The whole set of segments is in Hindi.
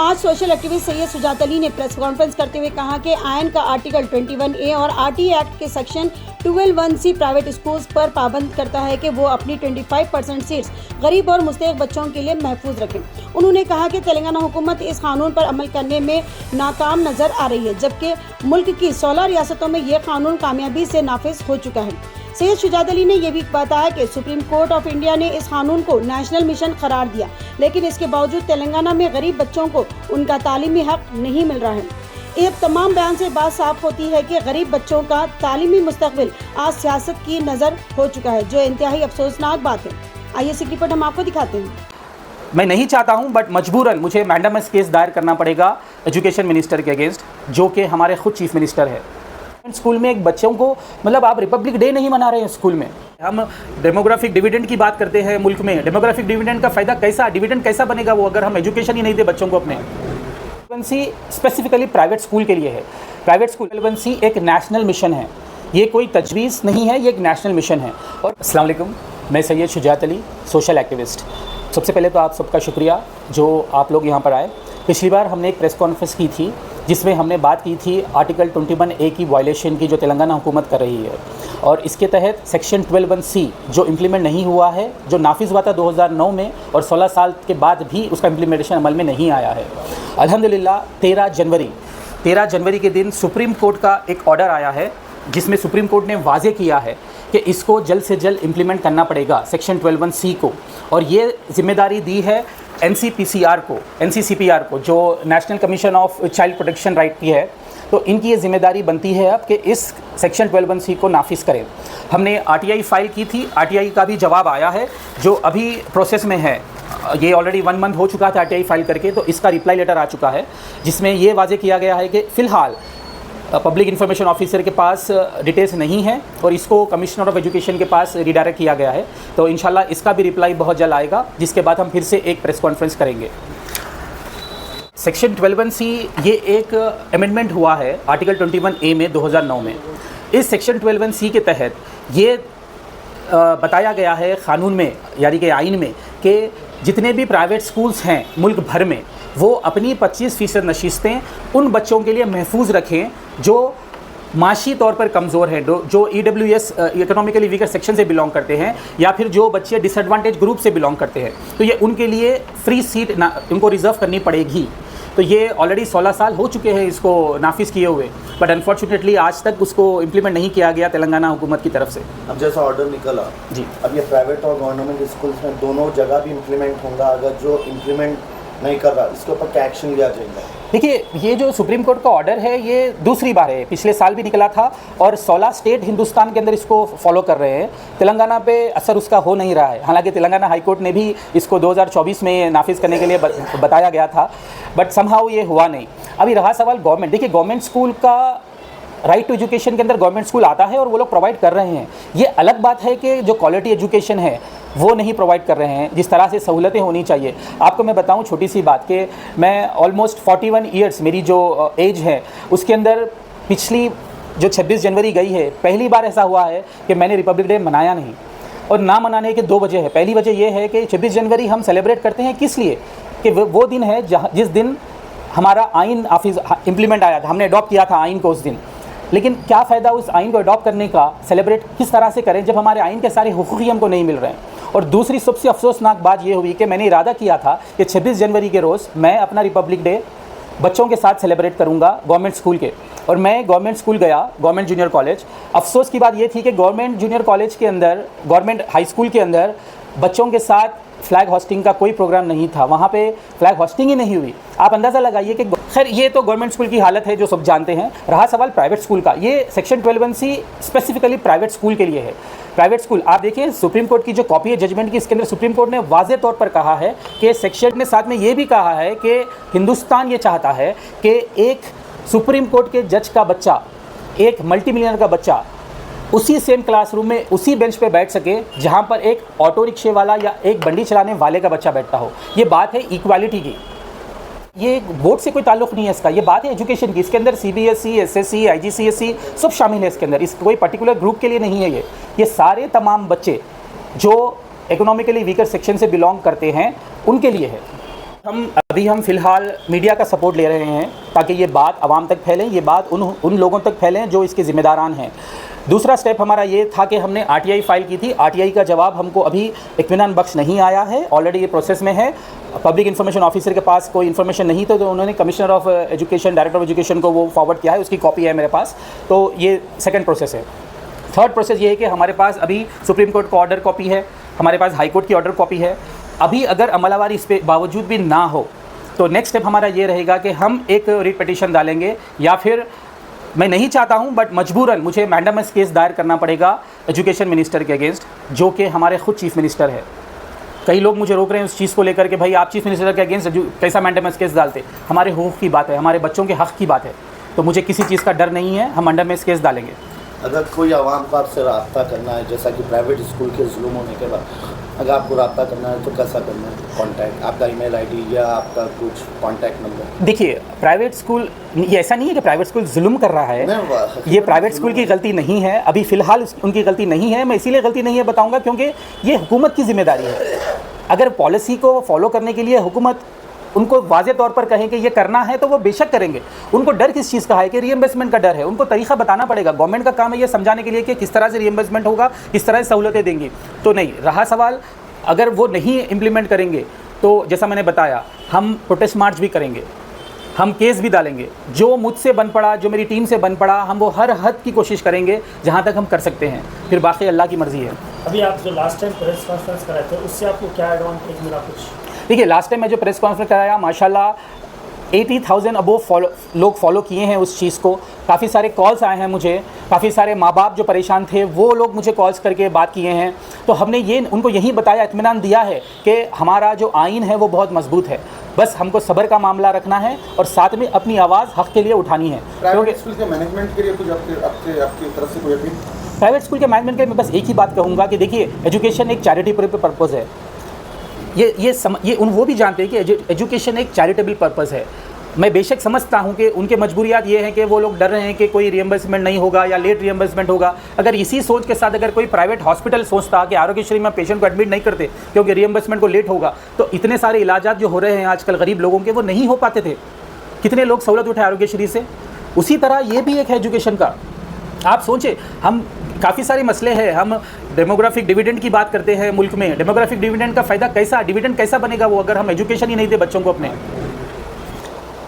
आज सोशल एक्टिविस्ट सैयद शुजात अली ने प्रेस कॉन्फ्रेंस करते हुए कहा कि आयन का आर्टिकल 21A और RTA एक्ट के सेक्शन 12(1)(c) प्राइवेट स्कूल्स पर पाबंद करता है कि वो अपनी 25% सीट्स गरीब और मुस्तहक बच्चों के लिए महफूज रखें। उन्होंने कहा कि तेलंगाना हुकूमत इस कानून पर अमल करने में नाकाम नजर आ रही है, जबकि मुल्क की 16 रियासतों में ये कानून कामयाबी से नाफिज हो चुका है। सैयद शुजात अली ने यह भी बताया कि सुप्रीम कोर्ट ऑफ इंडिया ने इस कानून को नेशनल मिशन करार दिया, लेकिन इसके बावजूद तेलंगाना में गरीब बच्चों को उनका तालीमी हक नहीं मिल रहा है। एक तमाम बयान से बात साफ होती है कि गरीब बच्चों का तालीमी मुस्तकबिल आज सियासत की नज़र हो चुका है, जो इंतहाई अफसोसनाक बात है। आइए इस रिपोर्ट हम आपको दिखाते हैं। मैं नहीं चाहता हूं, बट मजबूरन मुझे मैंडेमस केस दायर करना पड़ेगा एजुकेशन मिनिस्टर के अगेंस्ट, जो कि हमारे खुद चीफ मिनिस्टर है। स्कूल में एक बच्चों को, मतलब आप रिपब्लिक डे नहीं मना रहे हैं स्कूल में। हम डेमोग्राफिक डिविडेंड की बात करते हैं मुल्क में। डेमोग्राफिक डिविडेंड का फ़ायदा कैसा, डिविडेंड कैसा बनेगा वो, अगर हम एजुकेशन ही नहीं दे बच्चों को अपने। रेलेवेंसी स्पेसिफिकली प्राइवेट स्कूल के लिए है। प्राइवेट स्कूल रेलेवेंसी एक नेशनल मिशन है, ये कोई तजवीज़ नहीं है, ये एक नेशनल मिशन है। और अस्सलाम वालेकुम, मैं सैयद शुजात अली, सोशल एक्टिविस्ट। सबसे पहले तो आप सबका शुक्रिया जो आप लोग यहाँ पर आए। पिछली बार हमने एक प्रेस कॉन्फ्रेंस की थी जिसमें हमने बात की थी आर्टिकल 21A की वायलेशन की जो तेलंगाना हुकूमत कर रही है, और इसके तहत सेक्शन 12(1)(c) जो इम्प्लीमेंट नहीं हुआ है, जो नाफिज हुआ था 2009 में, और 16 साल के बाद भी उसका इम्प्लीमेंटेशन अमल में नहीं आया है। अल्हम्दुलिल्लाह 13 जनवरी के दिन सुप्रीम कोर्ट का एक ऑर्डर आया है जिसमें सुप्रीम कोर्ट ने वाजे किया है कि इसको जल्द से जल्द इम्प्लीमेंट करना पड़ेगा सेक्शन 12(1)(c) को, और ये जिम्मेदारी दी है NCCPR को, जो national commission of child protection right की है। तो इनकी ये जिम्मेदारी बनती है अब कि इस सेक्शन 12(1)(c) को नाफिज करें। हमने RTI फाइल की थी, RTI का भी जवाब आया है जो अभी प्रोसेस में है। ये ऑलरेडी 1 मंथ हो चुका था RTI फाइल करके, तो इसका रिप्लाई लेटर आ चुका है जिसमें ये वाजे किया गया है कि फ़िलहाल पब्लिक इन्फॉर्मेशन ऑफिसर के पास डिटेल्स नहीं है और इसको कमिश्नर ऑफ एजुकेशन के पास रिडायरेक्ट किया गया है। तो इंशाल्लाह इसका भी रिप्लाई बहुत जल्द आएगा, जिसके बाद हम फिर से एक प्रेस कॉन्फ्रेंस करेंगे। सेक्शन 12(1)(c) ये एक अमेंडमेंट हुआ है आर्टिकल 21A में 2009 में। इस सेक्शन 12(1)(c) के तहत ये बताया गया है कानून में, यानी कि आइन में, कि जितने भी प्राइवेट स्कूल्स हैं मुल्क भर में, वो अपनी 25% नशिस्तें उन बच्चों के लिए महफूज रखें जो माशी तौर पर कमज़ोर हैं, जो EWS इकोनॉमिकली वीकर सेक्शन से बिलोंग करते हैं, या फिर जो बच्चे डिसएडवांटेज ग्रुप से बिलोंग करते हैं। तो ये उनके लिए फ्री सीट उनको रिज़र्व करनी पड़ेगी। तो ये ऑलरेडी 16 साल हो चुके हैं इसको नाफिज किए हुए, बट अनफॉर्चुनेटली आज तक उसको इम्प्लीमेंट नहीं किया गया तेलंगाना हुकूमत की तरफ से। अब जैसा ऑर्डर निकला जी, अब ये प्राइवेट और गवर्नमेंट स्कूल्स में दोनों जगह भी इम्प्लीमेंट होगा। अगर जो इम्प्लीमेंट नहीं कर रहा, इसके ऊपर क्या एक्शन लिया जाएगा? देखिए, ये जो सुप्रीम कोर्ट का ऑर्डर है ये दूसरी बार है, पिछले साल भी निकला था और 16 स्टेट हिंदुस्तान के अंदर इसको फॉलो कर रहे हैं। तेलंगाना पे असर उसका हो नहीं रहा है। हालांकि तेलंगाना हाई कोर्ट ने भी इसको 2024 में नाफिज करने के लिए बताया गया था, बट समहाउ ये हुआ नहीं। अभी रहा सवाल गवर्नमेंट। देखिए, गवर्नमेंट स्कूल का राइट टू एजुकेशन के अंदर गवर्नमेंट स्कूल आता है और वो लोग प्रोवाइड कर रहे हैं। ये अलग बात है कि जो क्वालिटी एजुकेशन है वो नहीं प्रोवाइड कर रहे हैं जिस तरह से सहूलतें होनी चाहिए। आपको मैं बताऊं छोटी सी बात कि मैं ऑलमोस्ट 41 ईयर्स मेरी जो एज है उसके अंदर पिछली जो 26 जनवरी गई है, पहली बार ऐसा हुआ है कि मैंने रिपब्लिक डे मनाया नहीं। और ना मनाने के 2 वजह है। पहली वजह यह है कि 26 जनवरी हम सेलिब्रेट करते हैं किस लिए, कि वो दिन है जिस दिन हमारा आइन ऑफिस इम्प्लीमेंट आया था, हमने अडॉप्ट किया था आइन को उस दिन। लेकिन क्या फ़ायदा उस आइन को अडॉप्ट करने का, सेलिब्रेट किस तरह से करें जब हमारे आइन के सारे हुकूक़ हमको नहीं मिल रहे हैं। और दूसरी सबसे अफसोसनाक बात यह हुई कि मैंने इरादा किया था कि 26 जनवरी के रोज़ मैं अपना रिपब्लिक डे बच्चों के साथ सेलिब्रेट करूंगा गवर्नमेंट स्कूल के, और मैं गवर्नमेंट स्कूल गया, गवर्नमेंट जूनियर कॉलेज। अफसोस की बात यह थी कि गवर्नमेंट जूनियर कॉलेज के अंदर, गवर्नमेंट हाई स्कूल के अंदर बच्चों के साथ फ्लैग होस्टिंग का कोई प्रोग्राम नहीं था। वहाँ पे फ्लैग होस्टिंग ही नहीं हुई। आप अंदाज़ा लगाइए कि खैर ये तो गवर्नमेंट स्कूल की हालत है जो सब जानते हैं। रहा सवाल प्राइवेट स्कूल का, ये section 12(1)(c) specifically private school के लिए है। प्राइवेट स्कूल आप देखिए, सुप्रीम कोर्ट की जो कॉपी है जजमेंट की, इसके अंदर सुप्रीम कोर्ट ने वाज़े तौर पर कहा है कि सेक्शन ने साथ में ये भी कहा है कि हिंदुस्तान ये चाहता है कि एक सुप्रीम कोर्ट के जज का बच्चा, एक मल्टी मिलियनर का बच्चा उसी सेम क्लासरूम में उसी बेंच पे बैठ सके जहां पर एक ऑटो रिक्शे वाला या एक बंडी चलाने वाले का बच्चा बैठता हो। ये बात है इक्वालिटी की, ये बोर्ड से कोई ताल्लुक़ नहीं है इसका, ये बात है एजुकेशन की। इसके अंदर CBSE, SSC, IGCSE सब शामिल है इसके अंदर। इस कोई पर्टिकुलर ग्रुप के लिए नहीं है ये सारे तमाम बच्चे जो इकोनॉमिकली वीकर सेक्शन से बिलोंग करते हैं उनके लिए है। हम फ़िलहाल मीडिया का सपोर्ट ले रहे हैं ताकि ये बात आवाम तक फैलें, ये बात उन लोगों तक फैलें जो इसके ज़िम्मेदारान हैं। दूसरा स्टेप हमारा ये था कि हमने आरटीआई फाइल की थी। आरटीआई का जवाब हमको अभी इत्मीनान बख्श नहीं आया है, ऑलरेडी ये प्रोसेस में है। पब्लिक इन्फॉर्मेशन ऑफिसर के पास कोई इन्फॉर्मेशन नहीं तो उन्होंने commissioner of education, director of education को वो फॉरवर्ड किया है, उसकी कॉपी है मेरे पास। तो ये सेकंड प्रोसेस है। थर्ड प्रोसेस ये है कि हमारे पास अभी सुप्रीम कोर्ट का ऑर्डर कॉपी है, हमारे पास हाई कोर्ट की ऑर्डर कॉपी है। अभी अगर अमलावारी इस पे बावजूद भी ना हो तो नेक्स्ट स्टेप हमारा ये रहेगा कि हम एक रिट पिटीशन डालेंगे, या फिर मैं नहीं चाहता हूं बट मजबूरन मुझे मैंडेमस केस दायर करना पड़ेगा एजुकेशन मिनिस्टर के अगेंस्ट, जो कि हमारे खुद चीफ मिनिस्टर है। कई लोग मुझे रोक रहे हैं उस चीज़ को लेकर के, भाई आप चीफ मिनिस्टर के अगेंस्ट कैसा मैंडेमस केस डालते। हमारे हुकूक की बात है, हमारे बच्चों के हक़ की बात है, तो मुझे किसी चीज़ का डर नहीं है, हम मैंडेमस केस डालेंगे। अगर कोई आवाम को आपसे रब्ता करना है, जैसा कि प्राइवेट स्कूल के जुल्म होने के बाद अगर आपको रब्ता करना है तो कैसा करना है? कॉन्टैक्ट, आपका ईमेल आईडी या आपका कुछ कॉन्टैक्ट नंबर? देखिए, प्राइवेट स्कूल, ये ऐसा नहीं है कि प्राइवेट स्कूल जुल्म कर रहा है, ये प्राइवेट स्कूल की गलती नहीं है, अभी फ़िलहाल उनकी गलती नहीं है। मैं इसीलिए गलती नहीं है बताऊँगा क्योंकि ये हुकूमत की ज़िम्मेदारी है। अगर पॉलिसी को फॉलो करने के लिए हुकूमत उनको वाज़े तौर पर कहें कि ये करना है तो वो बेशक करेंगे। उनको डर किस चीज़ का है कि रीइंबर्समेंट का डर है। उनको तरीक़ा बताना पड़ेगा। गवर्नमेंट का काम है ये समझाने के लिए कि किस तरह से रीइंबर्समेंट होगा, किस तरह से सहूलतें देंगी। तो नहीं रहा सवाल, अगर वो नहीं इम्प्लीमेंट करेंगे तो जैसा मैंने बताया, हम प्रोटेस्ट मार्च भी करेंगे, हम केस भी डालेंगे। जो मुझसे बन पड़ा, जो मेरी टीम से बन पड़ा, हम वो हर हद की कोशिश करेंगे जहाँ तक हम कर सकते हैं। फिर बाकी अल्लाह की मर्ज़ी है। अभी आप जो लास्ट टाइम प्रेस कॉन्फ्रेंस कराए थे उससे आपको क्या एडवांटेज मिला कुछ? देखिए, लास्ट टाइम मैं जो प्रेस कॉन्फ्रेंस कराया, माशाल्लाह 80,000 अबोव लोग फॉलो किए हैं उस चीज़ को। काफ़ी सारे कॉल्स आए हैं मुझे, काफ़ी सारे माँ बाप जो परेशान थे वो लोग मुझे कॉल्स करके बात किए हैं। तो हमने ये उनको यही बताया, इत्मीनान दिया है कि हमारा जो आइन है वो बहुत मजबूत है, बस हमको सब्र का मामला रखना है और साथ में अपनी आवाज़ हक़ के लिए उठानी है। प्राइवेट स्कूल के मैनेजमेंट के लिए कुछ आपकी तरफ से कोई अपील? प्राइवेट स्कूल के मैनेजमेंट के मैं बस एक ही बात कहूँगा कि देखिए, एजुकेशन एक चैरिटी पर्पज़ है। वो भी जानते हैं कि एजुकेशन एक चैरिटेबल पर्पज़ है। मैं बेशक समझता हूं कि उनके मजबूरियात ये हैं कि वो लोग डर रहे हैं कि कोई रियम्बर्समेंट नहीं होगा या लेट रियम्बर्समेंट होगा। अगर इसी सोच के साथ अगर कोई प्राइवेट हॉस्पिटल सोचता कि आरोग्यश्री में पेशेंट को एडमिट नहीं करते क्योंकि रियम्बर्समेंट को लेट होगा, तो इतने सारे इलाजात जो हो रहे हैं आजकल गरीब लोगों के, वो नहीं हो पाते थे। कितने लोग सहूलत उठाए आरोग्यश्री से। उसी तरह ये भी एक है एजुकेशन का। आप सोचें, हम काफ़ी सारे मसले हैं, हम डेमोग्राफिक डिविडेंड की बात करते हैं मुल्क में। डेमोग्राफिक डिविडेंड का फ़ायदा कैसा, डिविडेंड कैसा बनेगा वो अगर हम एजुकेशन ही नहीं दे बच्चों को अपने।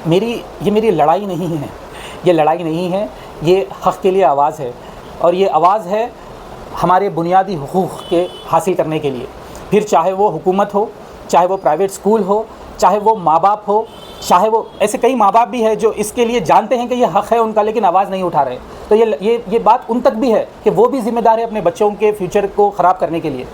ये मेरी लड़ाई नहीं है, ये लड़ाई नहीं है, ये हक़ के लिए आवाज़ है। और ये आवाज़ है हमारे बुनियादी हुकूक़ के हासिल करने के लिए। फिर चाहे वो हुकूमत हो, चाहे वो प्राइवेट स्कूल हो, चाहे वो माँ बाप हो, चाहे वो ऐसे कई माँ बाप भी हैं जो इसके लिए जानते हैं कि ये हक़ है उनका लेकिन आवाज़ नहीं उठा रहे। तो ये बात उन तक भी है कि वो भी ज़िम्मेदार है अपने बच्चों के फ्यूचर को ख़राब करने के लिए।